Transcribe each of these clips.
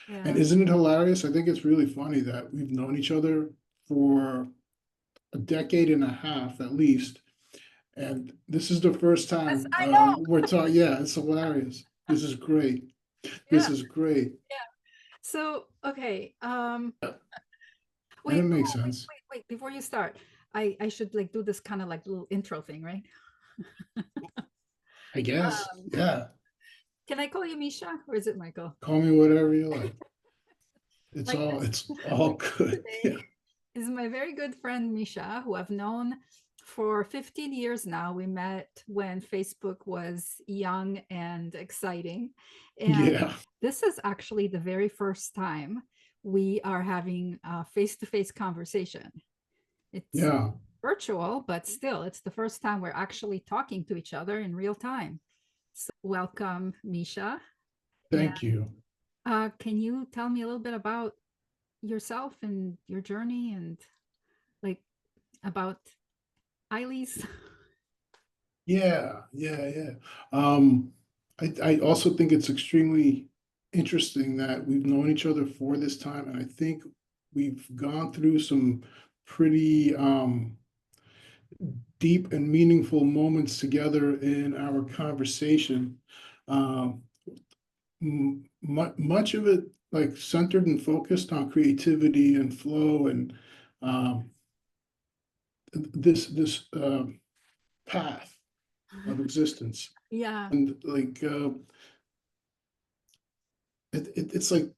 And Yeah. isn't it hilarious? I think it's really funny that we've known each other for a decade and a half at least. And this is the first Yes, time I know. we're talking. Yeah, it's hilarious. This is great. This Yeah. is great. Yeah. So, okay. Yeah, and it Wait, makes oh, sense. wait. Before you start, I should like do this kind of like little intro thing, right? I guess. Um, Yeah. can I call you Misha or is it Michael? Call me whatever you like. It's Like all this it's all good. today Yeah. is my very good friend Misha, who I've known for 15 years now. We met when Facebook was young and exciting. And Yeah. this is actually the very first time we are having a face-to-face conversation. It's Yeah. virtual, but still, it's the first time we're actually talking to each other in real time. So, welcome, Misha. And Thank you. can you tell me a little bit about yourself and your journey and like about Eileen's? Yeah. I also think it's extremely interesting that we've known each other for this time, and I think we've gone through some pretty deep and meaningful moments together in our conversation. Um, much of it like centered and focused on creativity and flow and um, this path of existence. Yeah. And like it's like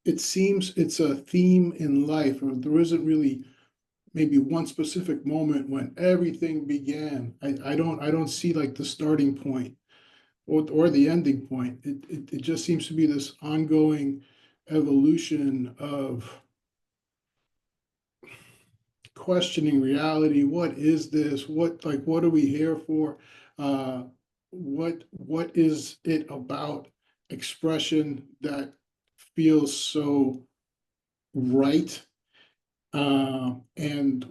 it seems it's a theme in life, or there isn't really maybe one specific moment when everything began. I don't see like the starting point or the ending point. It just seems to be this ongoing evolution of questioning reality. What is this? What are we here for? Uh, what is it about expression that feels so right? And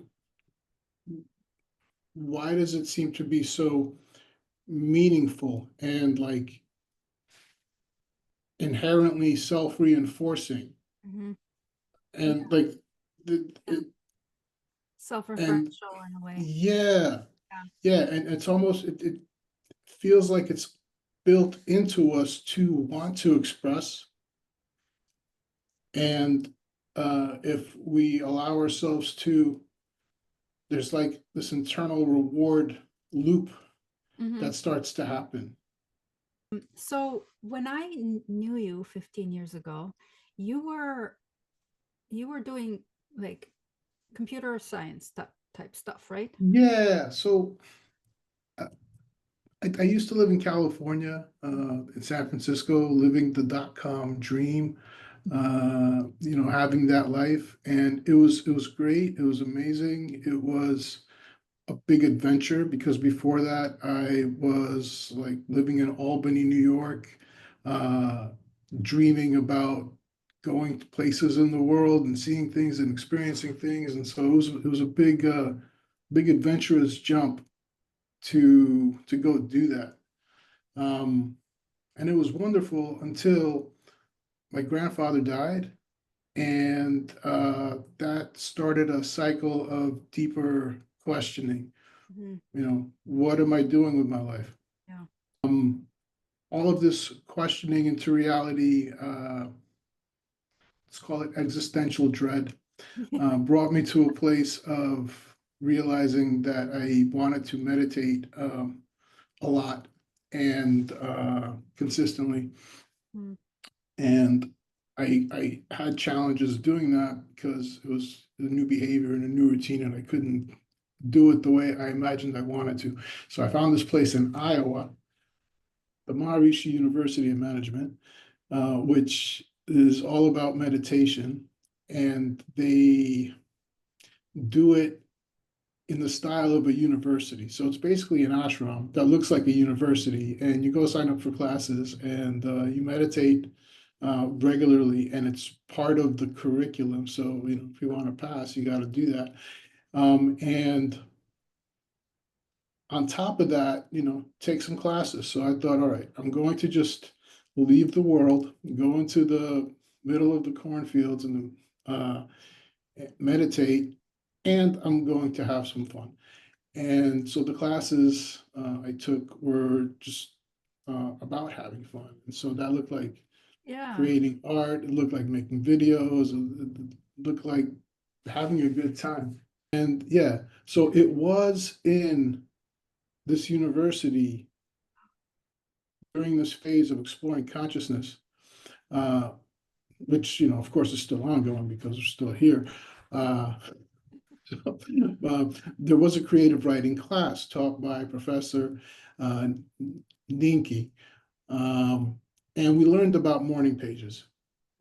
why does it seem to be so meaningful and like inherently self-reinforcing? Hmm. Yeah. And like the Yeah. it, and Self-referential in a way. yeah, Yeah. yeah, and it's almost it feels like it's built into us to want to express. And if we allow ourselves to, there's like this internal reward loop Hmm. that starts to happen. So when I knew you 15 years ago, you were you were doing like computer science type stuff, right? Yeah, so uh, I used to live in California, in San Francisco, living the dot-com dream, having that life, and it was great. It was amazing. It was a big adventure because before that I was like living in Albany, New York, uh, dreaming about going to places in the world and seeing things and experiencing things, and so it was a big adventurous jump to go do that. Um, and it was wonderful until my grandfather died, and that started a cycle of deeper questioning. Hmm. What am I doing with my life? Yeah. Um, all of this questioning into reality, let's call it existential dread, brought me to a place of realizing that I wanted to meditate a lot and consistently. Mm. And I had challenges doing that because it was a new behavior and a new routine, and I couldn't do it the way I imagined I wanted to. So I found this place in Iowa, the Maharishi University of Management, which is all about meditation, and they do it in the style of a university. So it's basically an ashram that looks like a university, and you go sign up for classes and you meditate regularly, and it's part of the curriculum. So, if you want to pass, you got to do that. And on top of that, take some classes. So I thought, all right, I'm going to just leave the world, go into the middle of the cornfields and meditate, and I'm going to have some fun. And so the classes I took were just about having fun. And so that looked like Yeah. creating art, it looked like making videos, it looked like having a good time. And yeah, so it was in this university during this phase of exploring consciousness, uh, which, of course, is still ongoing because we're still here. Uh, there was a creative writing class taught by Professor uh, Ninki, um, and we learned about morning pages.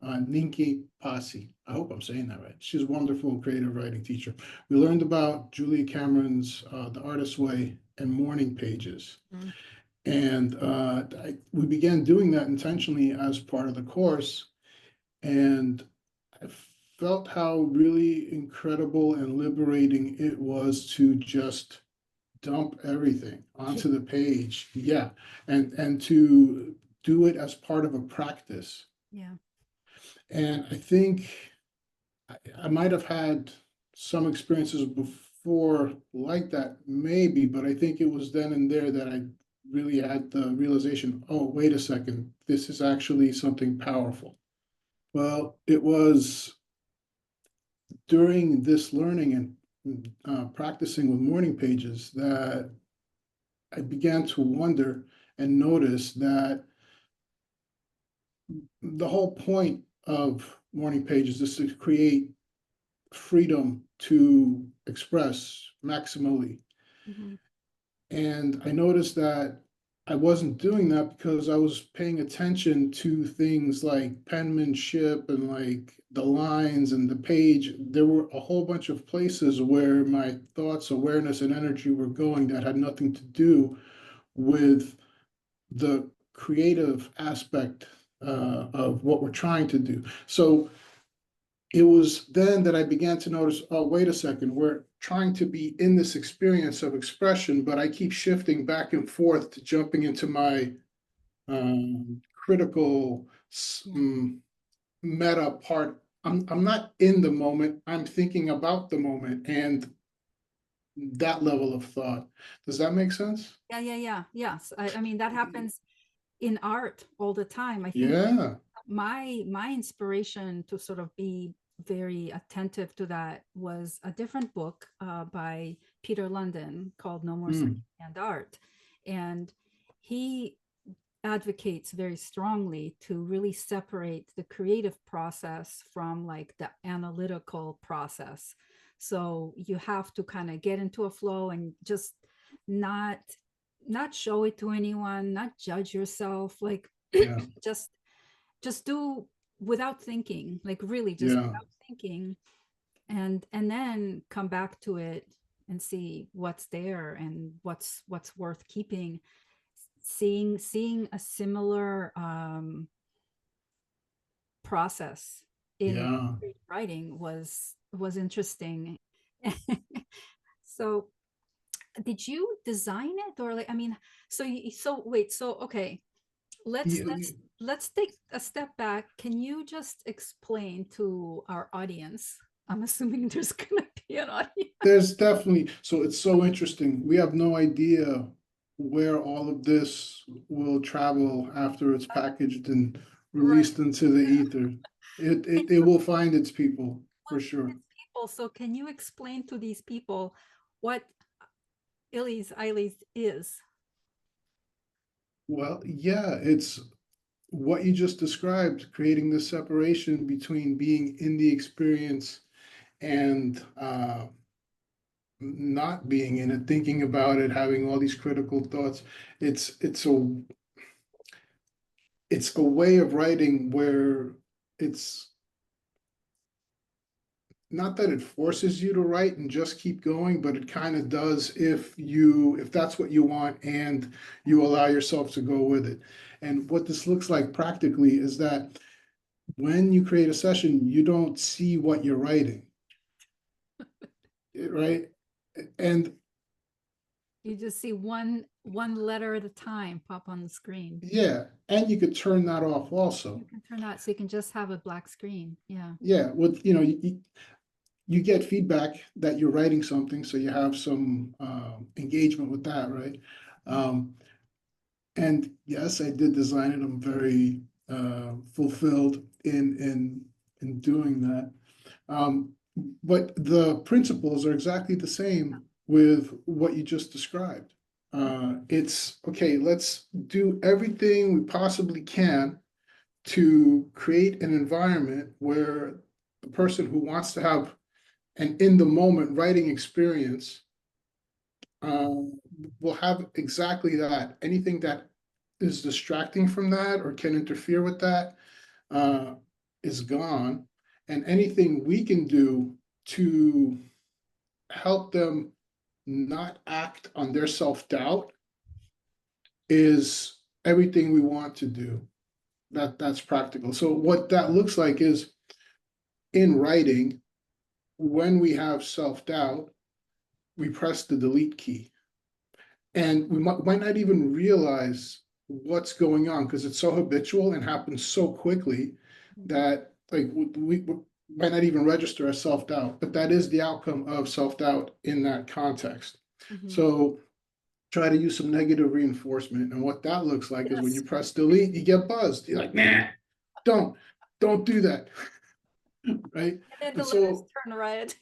Ninki Pasi, I hope I'm saying that right. She's a wonderful creative writing teacher. We learned about Julia Cameron's The Artist's Way and morning pages. Mm. And we began doing that intentionally as part of the course. And I felt how really incredible and liberating it was to just dump everything Yeah. onto the page. Yeah. And to do it as part of a practice. Yeah. And I think I might have had some experiences before like that, maybe, but I think it was then and there that I really had the realization, oh, wait a second, this is actually something powerful. Well, it was during this learning and practicing with morning pages that I began to wonder and notice that the whole point of morning pages is to create freedom to express maximally. Mhm. And I noticed that I wasn't doing that because I was paying attention to things like penmanship and like the lines and the page. There were a whole bunch of places where my thoughts, awareness, and energy were going that had nothing to do with the creative aspect of what we're trying to do. So it was then that I began to notice, oh, wait a second, we're trying to be in this experience of expression, but I keep shifting back and forth to jumping into my critical Yeah. meta part. I'm not in the moment, I'm thinking about the moment and that level of thought. Does that make sense? Yeah. Yeah. Yeah. Yes. I mean, that happens in art all the time. I think Yeah. my inspiration to sort of be very attentive to that was a different book by Peter London called No More Mm, Secondhand Art. And he advocates very strongly to really separate the creative process from like the analytical process. So you have to kind of get into a flow and just not not show it to anyone, not judge yourself, like yeah. just just do without thinking, like really just Yeah. without thinking, and then come back to it and see what's there and what's worth keeping. Seeing a similar process in Yeah. writing was interesting. So did you design it, or like, I mean, so wait, so okay, let's Yeah. let's take a step back. Can you just explain to our audience? I'm assuming there's gonna be an audience. There's definitely, so it's so interesting. We have no idea where all of this will travel after it's packaged and Right. released into the ether. Can It will find its people for sure. its people. So can you explain to these people what Ilis is? Well, yeah, it's what you just described, creating the separation between being in the experience and not being in it, thinking about it, having all these critical thoughts. It's a way of writing where it's not that it forces you to write and just keep going, but it kind of does if that's what you want and you allow yourself to go with it. And what this looks like practically is that when you create a session, you don't see what you're writing, right? And You just see one letter at a time pop on the screen. Yeah, and you could turn that off You also. can turn out so you can just have a black screen. Yeah. Yeah, with, you get feedback that you're writing something, so you have some engagement with that, right? Um, and yes, I did design it. I'm very fulfilled in doing that. Um, but the principles are exactly the same with what you just described. It's okay, let's do everything we possibly can to create an environment where the person who wants to have an in the moment writing experience will have exactly that. Anything that is distracting from that or can interfere with that uh, is gone. And anything we can do to help them not act on their self-doubt is everything we want to do. That's practical. So what that looks like is in writing, when we have self-doubt, we press the delete key. And we might not even realize what's going on because it's so habitual and happens so quickly that like we might not even register as self-doubt, but that is the outcome of self-doubt in that context. Mhm. So try to use some negative reinforcement. And what that looks like is when Yes. you press delete, you get buzzed. You're like, nah, don't, don't do that. Right. And then the And letters so, turn red.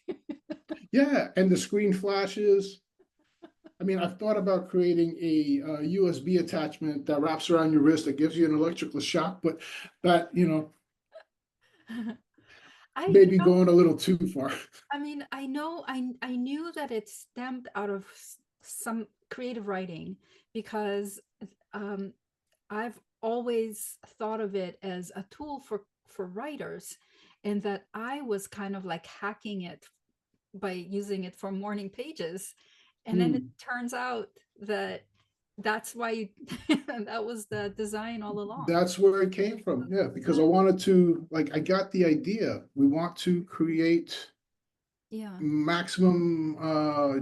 yeah, and the screen flashes. I mean, I've thought about creating a USB attachment that wraps around your wrist that gives you an electrical shock, but that, I maybe going a little too far. I mean, I know I knew that it stemmed out of some creative writing because um, I've always thought of it as a tool for writers, and that I was kind of like hacking it by using it for morning pages, and then it Hmm. turns out that that's why that was the design all along. That's where it came from. Yeah, because I wanted to, like, I got the idea. We want to create Yeah, maximum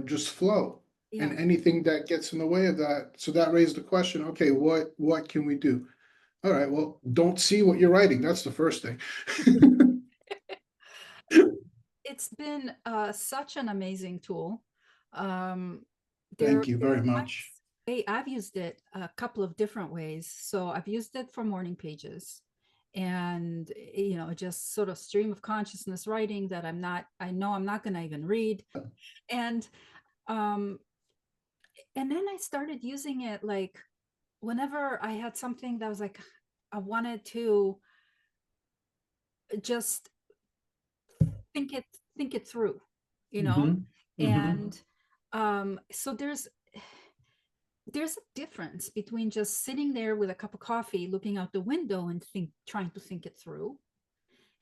just flow and yeah. anything that gets in the way of that. So that raised the question, okay, what can we do? All right, well, don't see what you're writing. That's the first thing. It's been such an amazing tool. Um, Thank you there very are much. times I've used it a couple of different ways. So I've used it for morning pages, and just sort of stream of consciousness writing that I know I'm not going to even read, and um, and then I started using it like whenever I had something that was like I wanted to just think it think it through, you know Hmm. Hmm. and so there's a difference between just sitting there with a cup of coffee looking out the window and trying to think it through,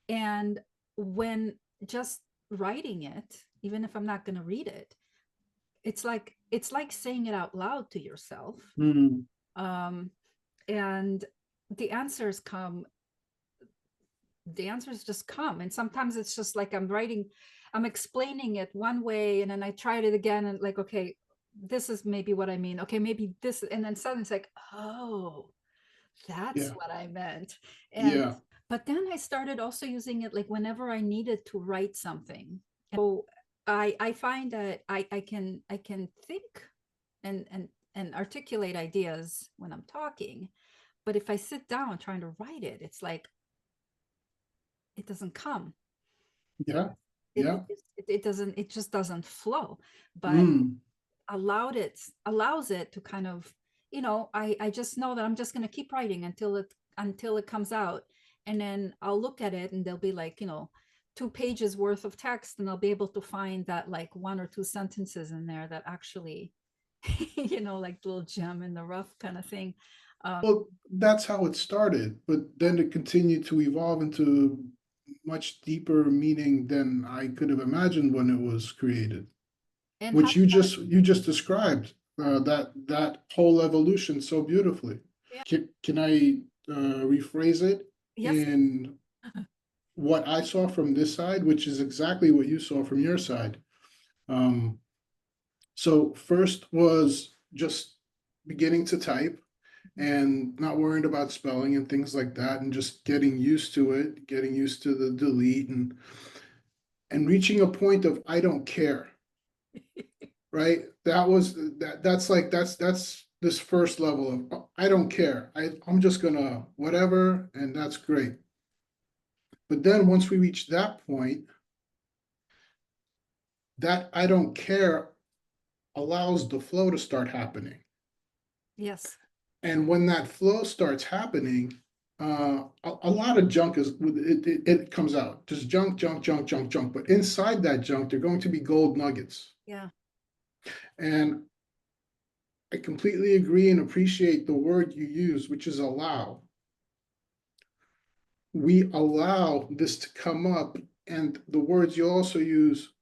and when just writing it, even if I'm not going to read it, it's like saying it out loud to yourself. Mm. um and the answers come the answers just come, and sometimes it's just like I'm explaining it one way, and then I tried it again and like, okay, this is maybe what I mean, okay, maybe this, and then suddenly it's like, oh, that's Yeah, what I meant. And yeah, but then I started also using it like whenever I needed to write something. So I find that I can think and articulate ideas when I'm talking, but if I sit down trying to write it, it's like it doesn't come. yeah, it yeah. it, it just doesn't flow. But Mm. allows it to kind of, I just know that I'm just going to keep writing until it comes out, and then I'll look at it and there'll be like, 2 pages worth of text, and I'll be able to find that like one or two sentences in there that actually like little gem in the rough kind of thing. Well, that's how it started, but then it continued to evolve into much deeper meaning than I could have imagined when it was created, And how which you just described that whole evolution so beautifully. Yeah. Can I rephrase it Yes. in what I saw from this side, which is exactly what you saw from your side? Um, so first was just beginning to type and not worrying about spelling and things like that, and just getting used to it, getting used to the delete, and reaching a point of I don't care, right? That's this first level of I don't care. I'm just gonna whatever, and that's great. But then once we reach that point, that I don't care allows the flow to start happening. Yes. And when that flow starts happening, a lot of junk it comes out. Just junk, junk, junk, junk, junk. But inside that junk, they're going to be gold nuggets. Yeah. And I completely agree and appreciate the word you use, which is allow. We allow this to come up, and the words you also use,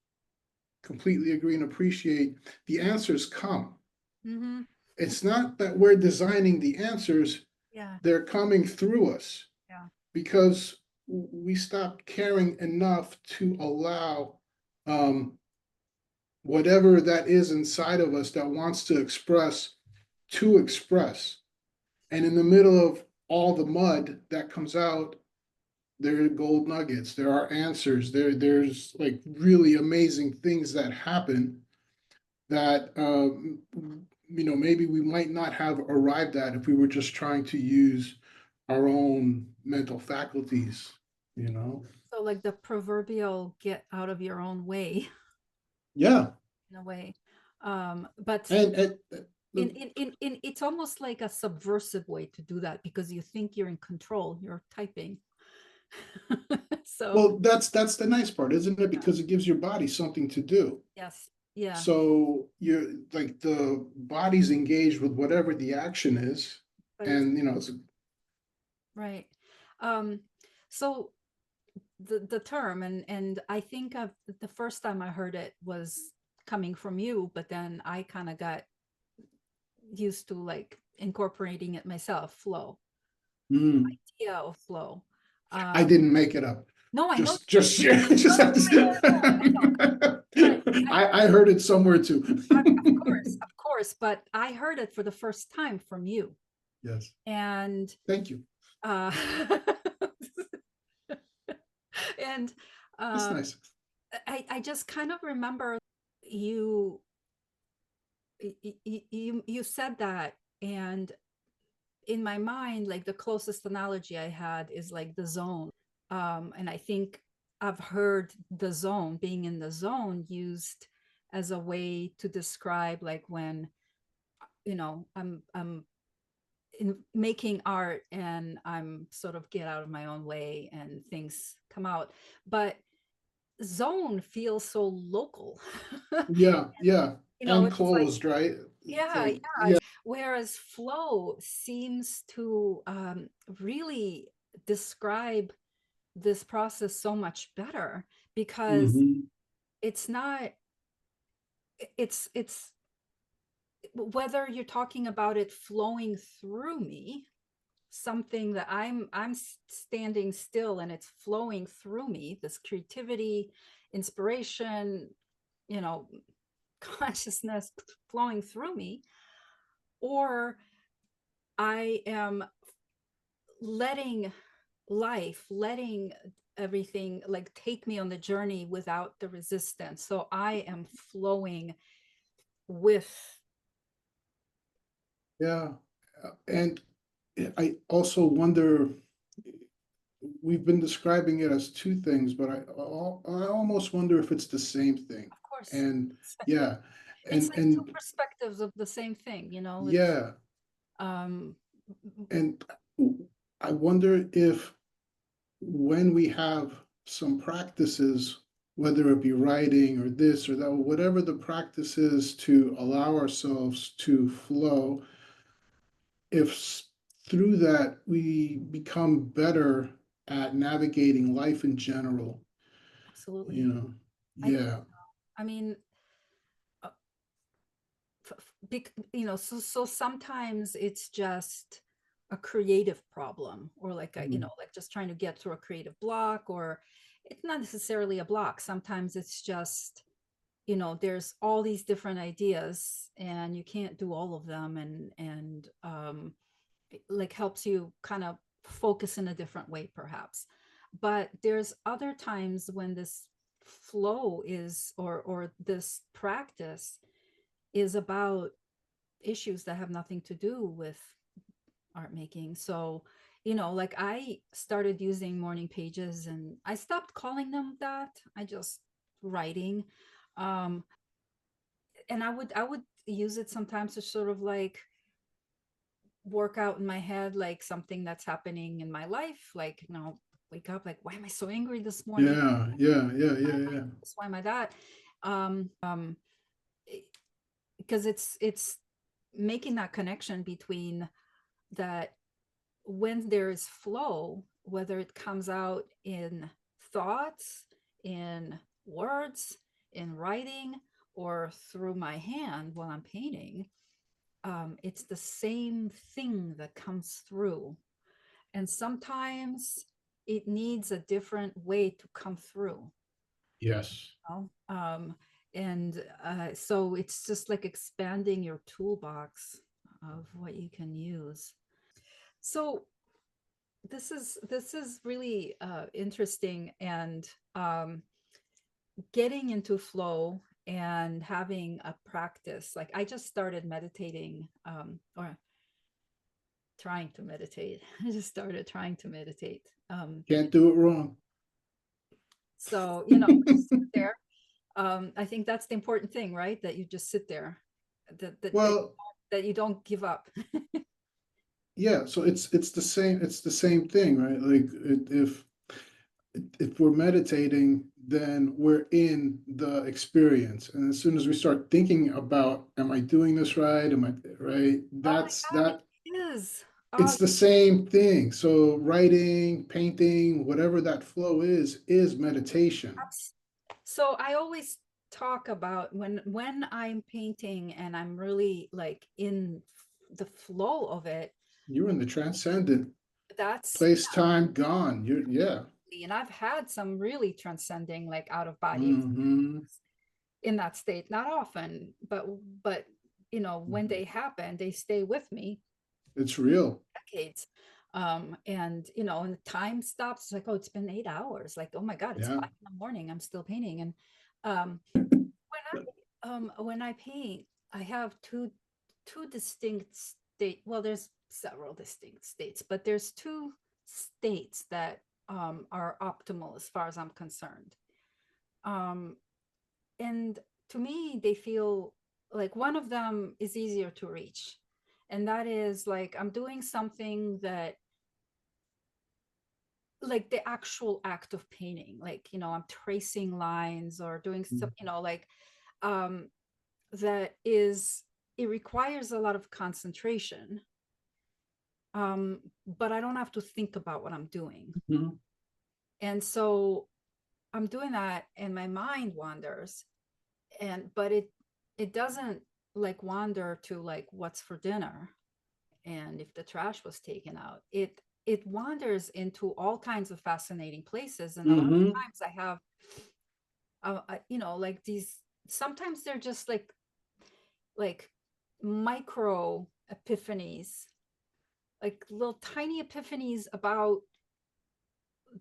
completely agree and appreciate. The answers come. Mm-hmm. It's not that we're designing the answers, Yeah. they're coming through us Yeah. because we stopped caring enough to allow whatever that is inside of us that wants to express to express. And in the middle of all the mud that comes out, there are gold nuggets, there are answers, there's like really amazing things that happen that maybe we might not have arrived at if we were just trying to use our own mental faculties. So like the proverbial get out of your own way Yeah. in a way. But And it's almost like a subversive way to do that because you think you're in control, you're typing. So well, that's the nice part, isn't it? yeah. Because it gives your body something to do. Yes. Yeah. So you're like the body's engaged with whatever the action is, But it's and it's right. Um, so the term and I think of the first time I heard it was coming from you, but then I kind of got used to like incorporating it myself, flow, mm, idea of flow. I didn't make it up. No, I know. Just No, just have to I know, I know. But I heard it somewhere too. of course, but I heard it for the first time from you. Yes. And Thank you. uh and That's uh nice. I just kind of remember you you said that, and in my mind, like the closest analogy I had is like the zone. And I think I've heard the zone, being in the zone, used as a way to describe like when I'm in making art and I'm sort of get out of my own way and things come out. But zone feels so local. Yeah, yeah. It's like Enclosed, right? It's yeah, like, yeah. yeah. Whereas flow seems to really describe this process so much better because Hmm. it's not, it's whether you're talking about it flowing through me, something that I'm standing still and it's flowing through me, this creativity, inspiration, you know, consciousness flowing through me, or I am letting letting everything like take me on the journey without the resistance. So I am flowing with. Yeah. And I also wonder, we've been describing it as two things, but I almost wonder if it's the same thing. Of course, And it's, yeah, it's and like two and perspectives of the same thing, it's yeah, um and I wonder if when we have some practices, whether it be writing or this or that, whatever the practice is to allow ourselves to flow, if through that we become better at navigating life in general, you absolutely. know, I think yeah. I mean uh, so sometimes it's just a creative problem or like a Mm. like just trying to get through a creative block, or it's not necessarily a block. Sometimes it's just there's all these different ideas and you can't do all of them, and it, like, helps you kind of focus in a different way perhaps. But there's other times when this flow is, or this practice is about issues that have nothing to do with art making. So, like, I started using morning pages and I stopped calling them that. I just writing. Um, and I would use it sometimes to sort of like work out in my head, like something that's happening in my life. Like, wake up, like, why am I so angry this morning? Yeah, yeah, yeah, yeah, yeah. Why am I that? Um, because it's making that connection between that, when there is flow, whether it comes out in thoughts, in words, in writing, or through my hand while I'm painting, it's the same thing that comes through. And sometimes it needs a different way to come through. Yes. You know? And so it's just like expanding your toolbox of what you can use. So this is really interesting, and getting into flow and having a practice. Like, I just started meditating, or trying to meditate. I just started trying to meditate. Can't do it wrong. So, just sit there. I think that's the important thing, right? That you just sit there, that Well, that you don't give up. yeah, so it's the same thing, right? Like if we're meditating, then we're in the experience. And as soon as we start thinking about, am I doing this right? Am I right? Oh my That's God, that it is. it's the same thing. So writing, painting, whatever that flow is meditation. So I always talk about when I'm painting and I'm really like in the flow of it. You're in the transcendent. That's, Place, time, gone. You're yeah. and I've had some really transcending, like, out of body Hmm. in that state. Not often, but when they happen, they stay with me It's real. decades. And and the time stops. It's like, oh, it's been 8 hours. Like, oh my God, it's Yeah. 5 in the morning. I'm still painting. And when I paint, I have two distinct state. Well, there's several distinct states, but there's two states that are optimal as far as I'm concerned. Um, and to me, they feel like one of them is easier to reach, and that is like I'm doing something that, like, the actual act of painting, like, I'm tracing lines or doing some, like, um that is, it requires a lot of concentration, but I don't have to think about what I'm doing. Mhm. And so I'm doing that and my mind wanders, but it doesn't like wander to like what's for dinner and if the trash was taken out. It wanders into all kinds of fascinating places, and a lot of Hmm. times I have like these, sometimes they're just like micro epiphanies, like little tiny epiphanies about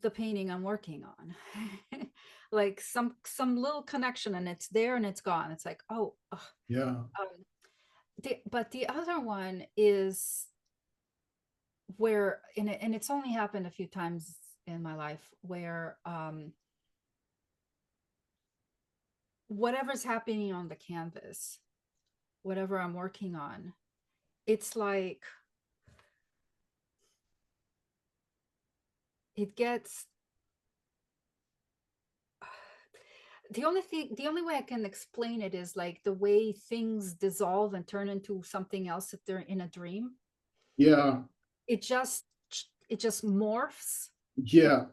the painting I'm working on. Like some little connection, and it's there and it's gone. It's like, oh, ugh. Yeah. But the other one is where, and it's only happened a few times in my life, where whatever's happening on the canvas, whatever I'm working on, it's like it gets, the only way I can explain it is like the way things dissolve and turn into something else if they're in a dream. Yeah. It just it just morphs Yeah.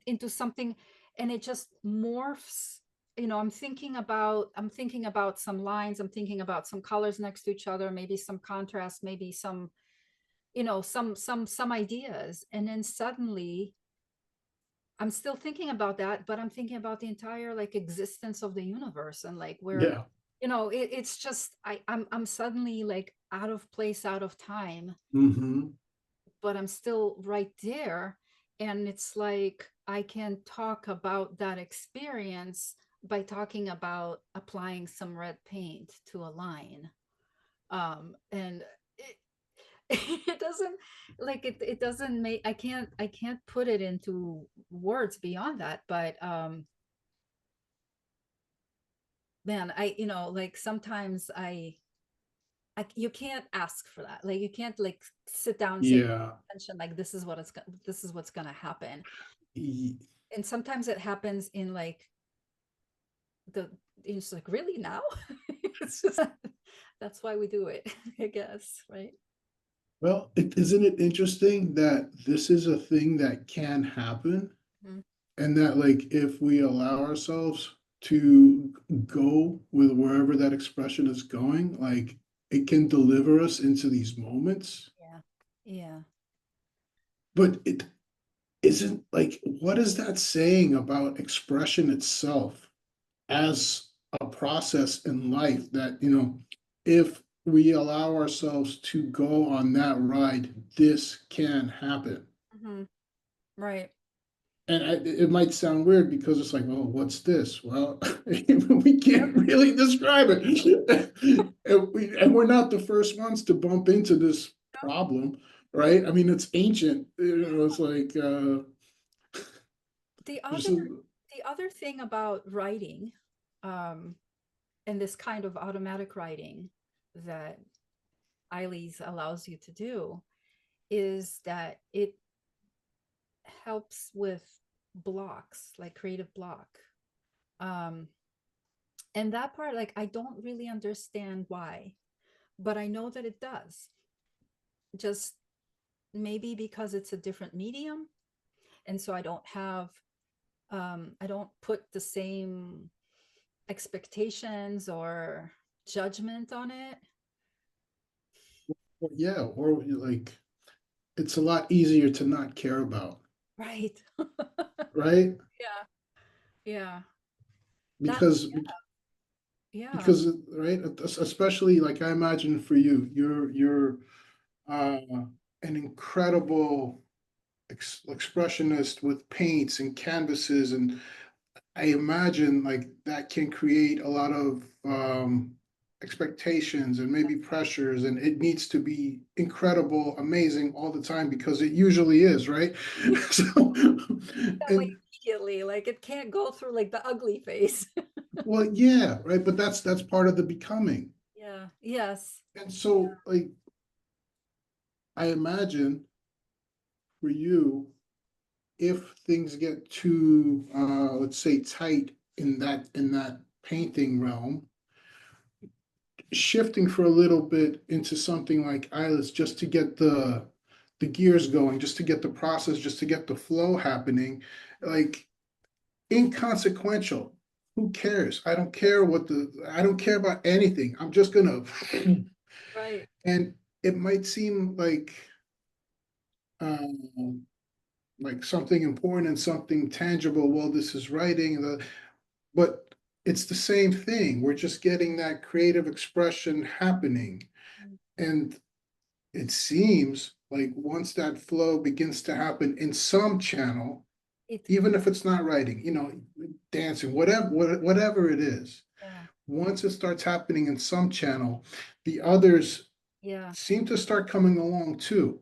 into something, and it just morphs. I'm thinking about some lines, I'm thinking about some colors next to each other, maybe some contrast, maybe some, some ideas, and then suddenly I'm still thinking about that, but I'm thinking about the entire like existence of the universe, and like where, Yeah. it's just I'm suddenly like out of place, out of time, Hmm. but I'm still right there. And it's like I can talk about that experience by talking about applying some red paint to a line. And it, it doesn't, like it doesn't make, I can't put it into words beyond that. But man, like sometimes you can't ask for that. Like you can't like sit down and say Yeah. attention, like this is what's gonna happen. Y- And sometimes it happens in like the it's like, really now? It's just that's why we do it, I guess, right? Well, isn't it interesting that this is a thing that can happen, Mhm. and that like if we allow ourselves to go with wherever that expression is going, like it can deliver us into these moments. Yeah. Yeah. But it isn't like, what is that saying about expression itself as a process in life that, if we allow ourselves to go on that ride, this can happen. Hmm. Right. And it might sound weird because it's like, well, what's this? Well, we can't really describe it. And we're not the first ones to bump into this problem, right? I mean, it's ancient. It's like The just other the other thing about writing, um, and this kind of automatic writing that Eilis allows you to do, is that it helps with blocks, like creative block. Um, and that part, like, I don't really understand why, but I know that it does. Just maybe because it's a different medium, and so I don't put the same expectations or judgment on it. yeah, or like it's a lot easier to not care about, Right. right? Yeah. Yeah. That, Because yeah. because right, especially like I imagine for you, you're an incredible expressionist with paints and canvases, and I imagine like that can create a lot of expectations and maybe pressures, and it needs to be incredible, amazing all the time because it usually is, right? So, That way and immediately, like it can't go through like the ugly phase. well, yeah, right, but that's part of the becoming. Yeah. Yes. And so, like, I imagine for you, if things get too, let's say, tight in that painting realm, shifting for a little bit into something like eyelets just to get the gears going, just to get the process, just to get the flow happening, like inconsequential. Who cares? I don't care about anything. I'm just gonna, Right. and it might seem um, like something important and something tangible. Well, this is writing, but it's the same thing. We're just getting that creative expression happening. And it seems like once that flow begins to happen in some channel, It, even if it's not writing, dancing, whatever it is, yeah. once it starts happening in some channel, the others Yeah. seem to start coming along too.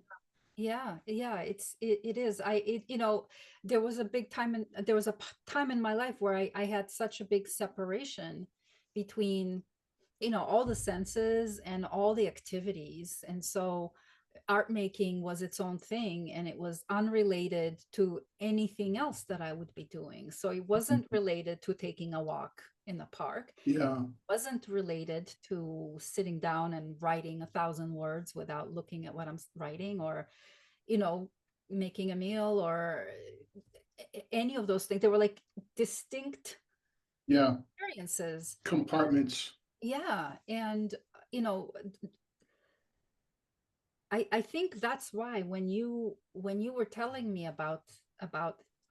Yeah. Yeah. It is. There was a big time there was a time in my life where I had such a big separation between, all the senses and all the activities. And so art making was its own thing, and it was unrelated to anything else that I would be doing. So it wasn't related to taking a walk in the park, Yeah, wasn't related to sitting down and writing 1,000 words without looking at what I'm writing, or you know making a meal, or any of those things. They were like distinct yeah, experiences. compartments. Yeah. And you know I think that's why when you were telling me about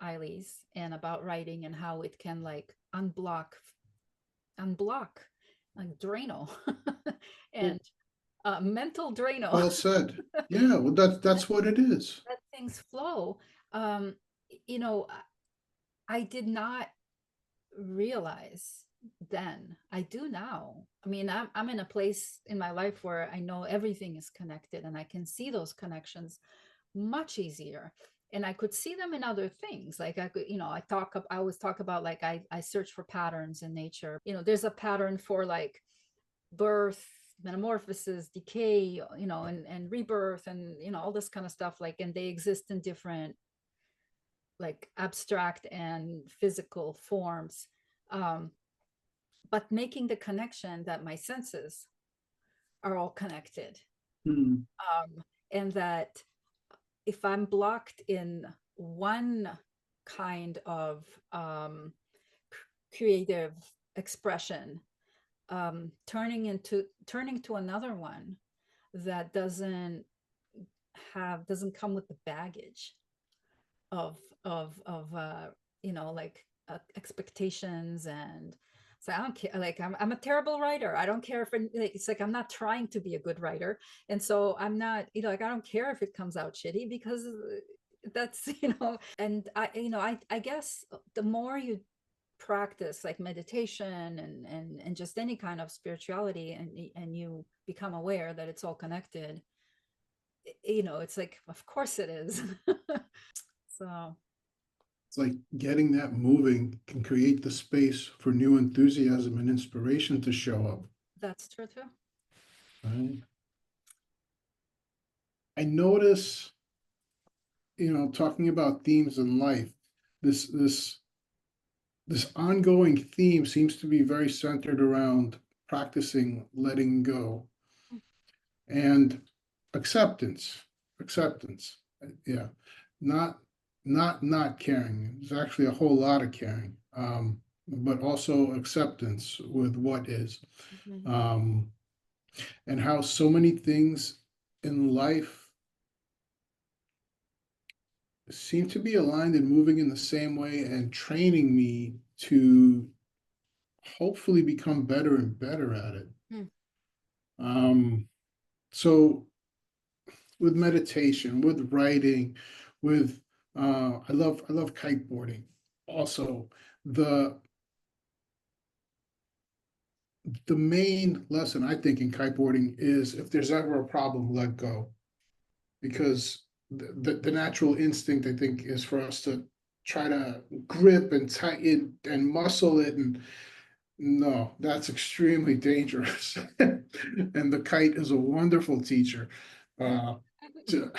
Eilis, and about writing and how it can like unblock, like Drano Well, and mental Drano. well said. Yeah, well, that's what it is. Let things flow. Um, you know, I did not realize then. I do now. I mean, I'm in a place in my life where I know everything is connected and I can see those connections much easier. And I could see them in other things. Like I could, I always talk about like I search for patterns in nature. There's a pattern for like birth, metamorphosis, decay, and rebirth, and all this kind of stuff. Like, and they exist in different like abstract and physical forms. Um, but making the connection that my senses are all connected, Hmm. and that if I'm blocked in one kind of creative expression, turning to another one that doesn't come with the baggage of like expectations. And so I don't care, like I'm a terrible writer. I don't care if it's like I'm not trying to be a good writer, and so I'm not, like I don't care if it comes out shitty, because that's and I guess the more you practice like meditation and just any kind of spirituality, and you become aware that it's all connected, it's like of course it is. So It's like getting that moving can create the space for new enthusiasm and inspiration to show up. that's true too. Right? I notice, talking about themes in life, this this this ongoing theme seems to be very centered around practicing letting go and acceptance. Acceptance. Yeah. Not not caring. There's actually a whole lot of caring. But also acceptance with what is. Mhm. Um, and how so many things in life seem to be aligned and moving in the same way and training me to hopefully become better and better at it. Mm. Um, so with meditation, with writing, with I love kiteboarding. Also, the the main lesson I think in kiteboarding is if there's ever a problem, let go. Because the natural instinct I think is for us to try to grip and tighten and muscle it, and no, that's extremely dangerous. And the kite is a wonderful teacher to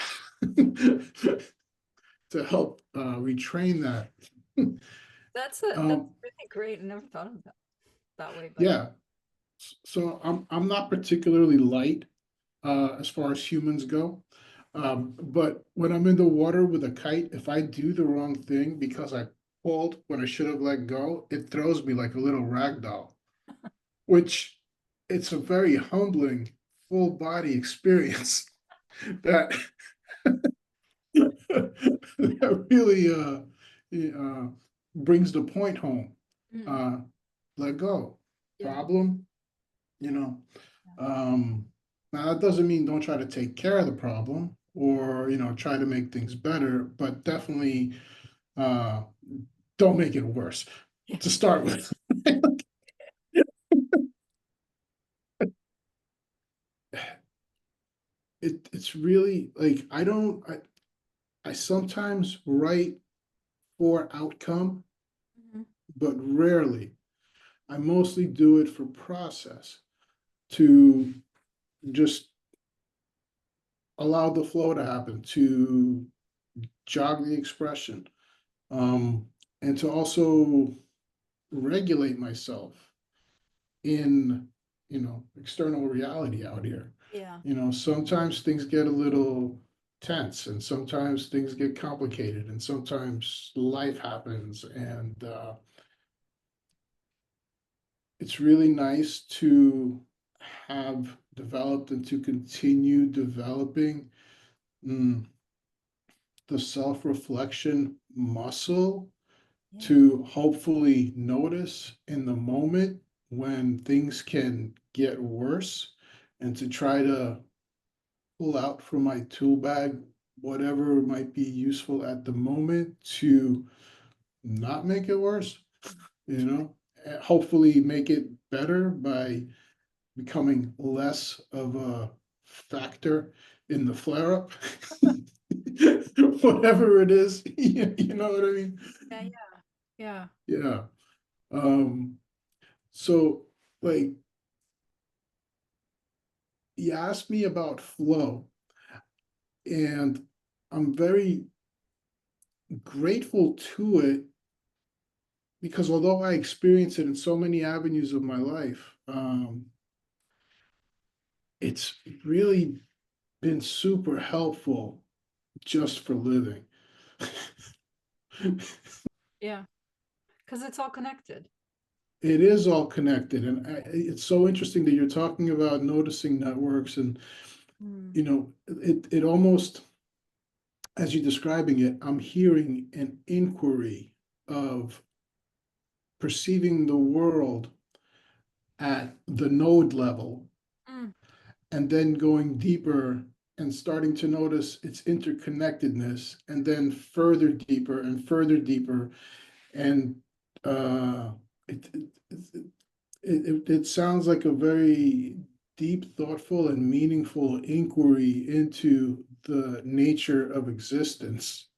to help retrain that. That's Um, really great. I never thought of that way, but yeah, so I'm not particularly light as far as humans go. But when I'm in the water with a kite, if I do the wrong thing because I pulled when I should have let go, it throws me like a little rag doll, which it's a very humbling full body experience that that really brings the point home. mm, Uh, Let go. yeah, Problem, you know. Um, Now that doesn't mean don't try to take care of the problem or try to make things better, but definitely uh, don't make it worse yeah, to start with. It's really like I sometimes write for outcome, mhm, but rarely. I mostly do it for process to just allow the flow to happen, to jog the expression, um, and to also regulate myself in external reality out here. yeah, Sometimes things get a little tense, and sometimes things get complicated, and sometimes life happens, and it's really nice to have developed and to continue developing, mm, the self-reflection muscle Yeah. to hopefully notice in the moment when things can get worse, and to try to pull out from my tool bag whatever might be useful at the moment to not make it worse, you know? Hopefully make it better by becoming less of a factor in the flare up. Whatever it is, you know what I mean? Yeah. Yeah. Yeah. Yeah. Um, so like you asked me about flow, and I'm very grateful to it because although I experience it in so many avenues of my life, it's really been super helpful just for living. Yeah. Because it's all connected. It is all connected, and it's so interesting that you're talking about noticing networks, and Mm. you know, it almost, as you're describing it, I'm hearing an inquiry of perceiving the world at the node level, Mm. and then going deeper and starting to notice its interconnectedness, and then further deeper and further deeper, and uh, it, it, it, it sounds like a very deep, thoughtful, and meaningful inquiry into the nature of existence.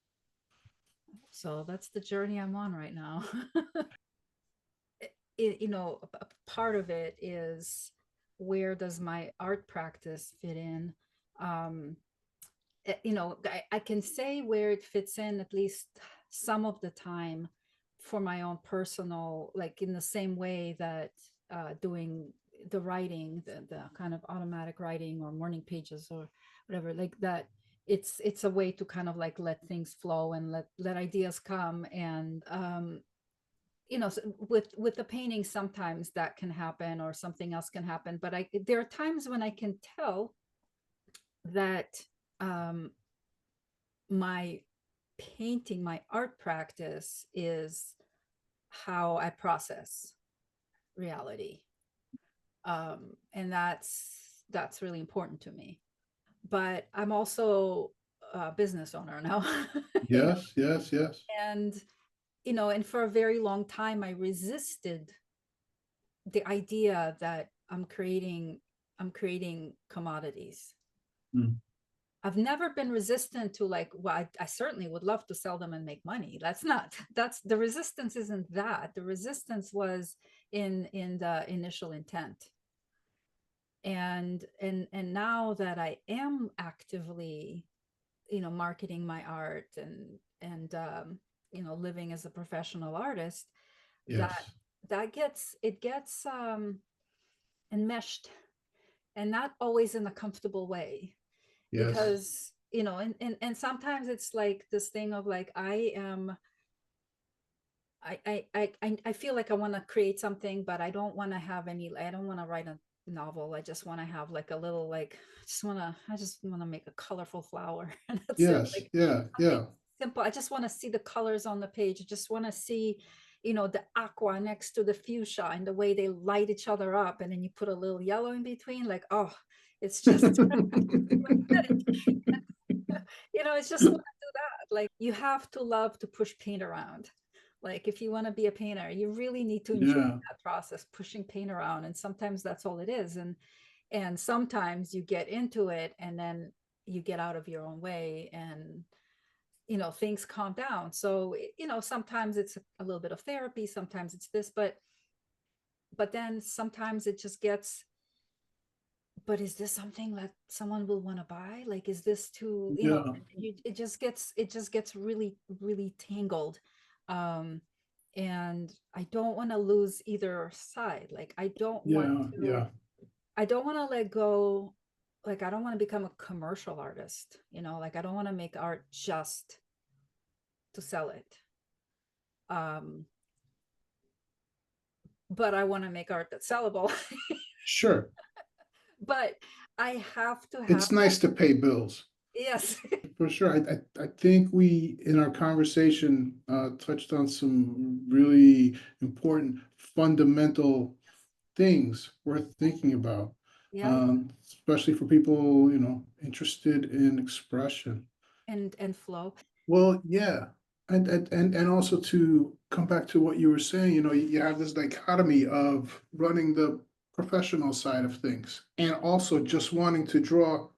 So that's the journey I'm on right now. Part of it is, where does my art practice fit in? Um, I can say where it fits in at least some of the time for my own personal, like in the same way that doing the writing, the kind of automatic writing or morning pages or whatever, like that. It's a way to kind of like let things flow and let ideas come. And with the painting, sometimes that can happen or something else can happen, but there are times when I can tell that um my painting, my art practice is how I process reality. And that's really important to me. But I'm also a business owner now. you know, Yes, yes, yes. and and for a very long time I resisted the idea that I'm creating commodities. Mm. I've never been resistant to, like, well, I certainly would love to sell them and make money. That's not, that's the resistance isn't that. The resistance was in the initial intent. And now that I am actively, marketing my art and living as a professional artist, that Yes, gets enmeshed, and not always in a comfortable way, yes, because and sometimes it's like this thing of like, I feel like I want to create something, but I don't want to write a novel. I just want to have like a little, like, I just want to make a colorful flower and that's it. yes, Like yeah, something yeah, simple. I just want to see the colors on the page. I just want to see, the aqua next to the fuchsia and the way they light each other up, and then you put a little yellow in between. Like, oh, it's just it's just want to do that. Like, you have to love to push paint around. Like, if you want to be a painter, you really need to enjoy yeah, that process, pushing paint around. And sometimes that's all it is. And sometimes you get into it and then you get out of your own way, and things calm down. So sometimes it's a little bit of therapy, sometimes it's this, but then sometimes it just gets, but is this something that someone will want to buy? Like, is this too, yeah, it just gets really, really tangled. Um, and I don't want to lose either side. Like, yeah, yeah, I don't want to let go. Like, I don't want to become a commercial artist, like, I don't want to make art just to sell it. Um, but I want to make art that's sellable. sure. But I have to have It's nice to pay bills. Yes. For sure. I think we, in our conversation, touched on some really important fundamental things worth thinking about. Yeah. Especially for people, interested in expression. And flow. Well, yeah. And also to come back to what you were saying, you have this dichotomy of running the professional side of things and also just wanting to draw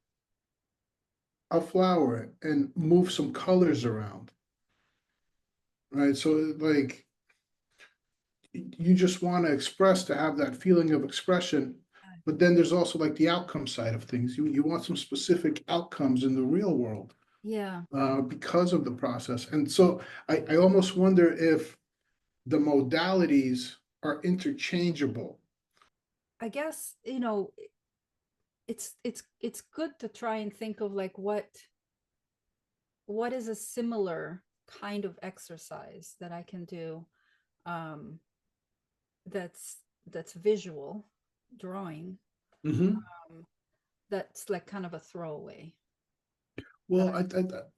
a flower and move some colors around, right? So like you just want to express to have that feeling of expression, but then there's also like the outcome side of things. You want some specific outcomes in the real world Yeah. because of the process. And so I almost wonder if the modalities are interchangeable. I guess, it's good to try and think of like what is a similar kind of exercise that I can do, um that's visual drawing, Mhm. um that's like kind of a throwaway that Well, I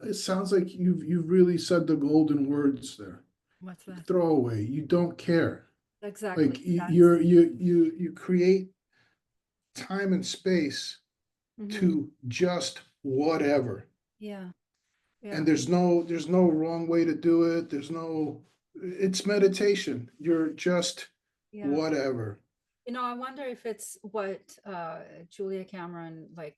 it sounds like you've really said the golden words there. what's that? Throwaway. You don't care. Exactly. Like That's you create time and space hmm to just whatever. yeah, And yeah, there's no wrong way to do it. It's meditation. You're just yeah. whatever. I wonder if it's what Julia Cameron like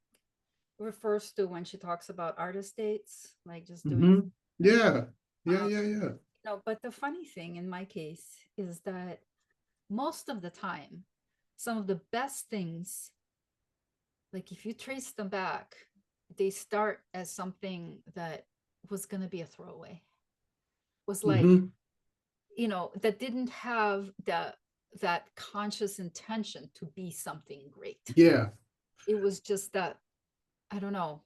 refers to when she talks about artist dates, like just doing Hmm. like Yeah. Yeah, um yeah, yeah. no, but the funny thing in my case is that most of the time, some of the best things, like if you trace them back, they start as something that was going to be a throwaway. Was like, Hmm. that didn't have that conscious intention to be something great. Yeah. It was just that, I don't know,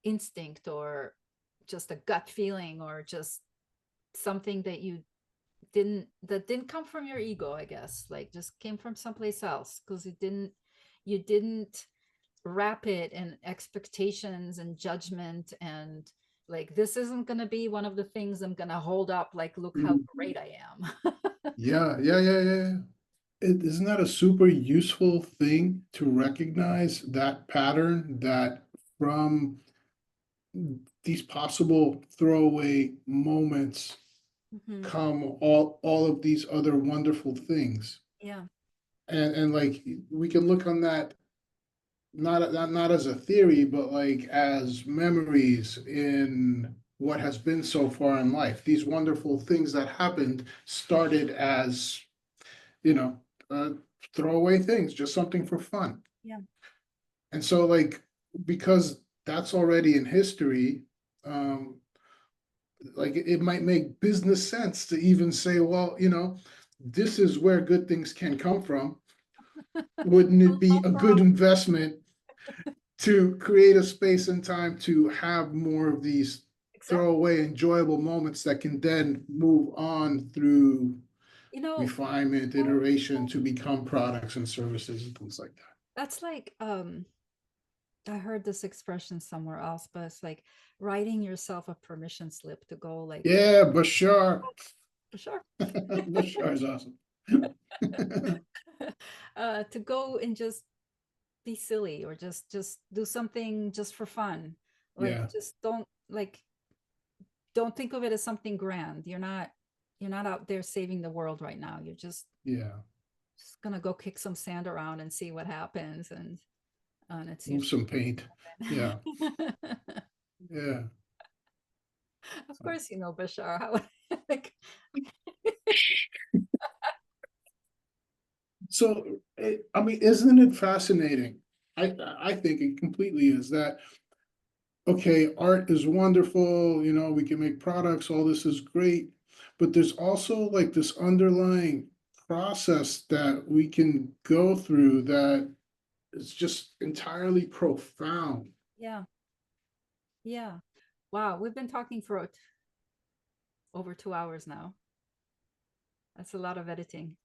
instinct or just a gut feeling or just something that didn't come from your ego, I guess, like just came from someplace else because you didn't wrap it in expectations and judgment and like this isn't going to be one of the things I'm going to hold up like look how Mhm. great I am. Yeah, yeah, yeah, yeah, yeah. Isn't that a super useful thing to recognize that pattern that from these possible throwaway moments Hmm. come all of these other wonderful things. Yeah. And like we can look on that not as a theory, but like as memories in what has been so far in life. These wonderful things that happened started as, you know, uh, throwaway things, just something for fun. Yeah. And so like because that's already in history, um, like it might make business sense to even say, well, this is where good things can come from. Wouldn't it be a good investment to create a space and time to have more of these Exactly. throwaway enjoyable moments that can then move on through you know refinement, iteration to become products and services and things like that. that's like I heard this expression somewhere else, but it's like writing yourself a permission slip to go like Yeah, Bashar. for sure. Bashar is awesome. To go and just be silly or just do something just for fun, like Yeah, just don't think of it as something grand. You're not out there saving the world right now. You're yeah. just gonna go kick some sand around and see what happens, and it's Move usually some paint. Yeah, yeah. of course, Bashar, how like So, I mean, isn't it fascinating? I think it completely is that, okay, art is wonderful, we can make products, all this is great, but there's also like this underlying process that we can go through that is just entirely profound. yeah, yeah. Wow, we've been talking for over 2 hours now. That's a lot of editing.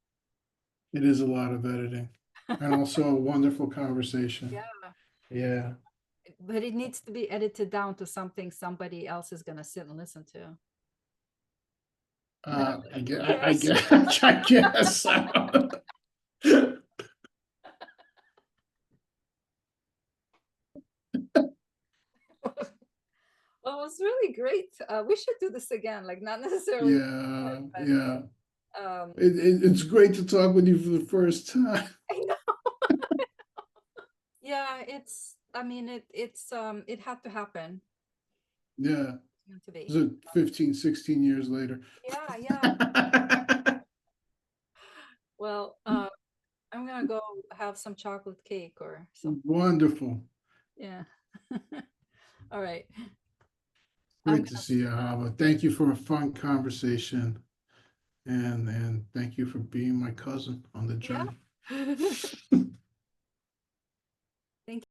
It is a lot of editing and also a wonderful conversation. Yeah. Yeah. but it needs to be edited down to something somebody else is going to sit and listen to. I guess, I Yes. guess, I guess. Well, it was really great. We should do this again, like not necessarily, Yeah, but yeah. um, It's great to talk with you for the first time. I know. Yeah, I mean, it had to happen. Yeah. It's meant to be. So 15, 16 years later. Yeah, yeah. Well, I'm gonna go have some chocolate cake or something. Wonderful. Yeah. All right. I'm Great to gonna, see you, Hava. Thank you for a fun conversation. And thank you for being my cousin on the yeah. journey.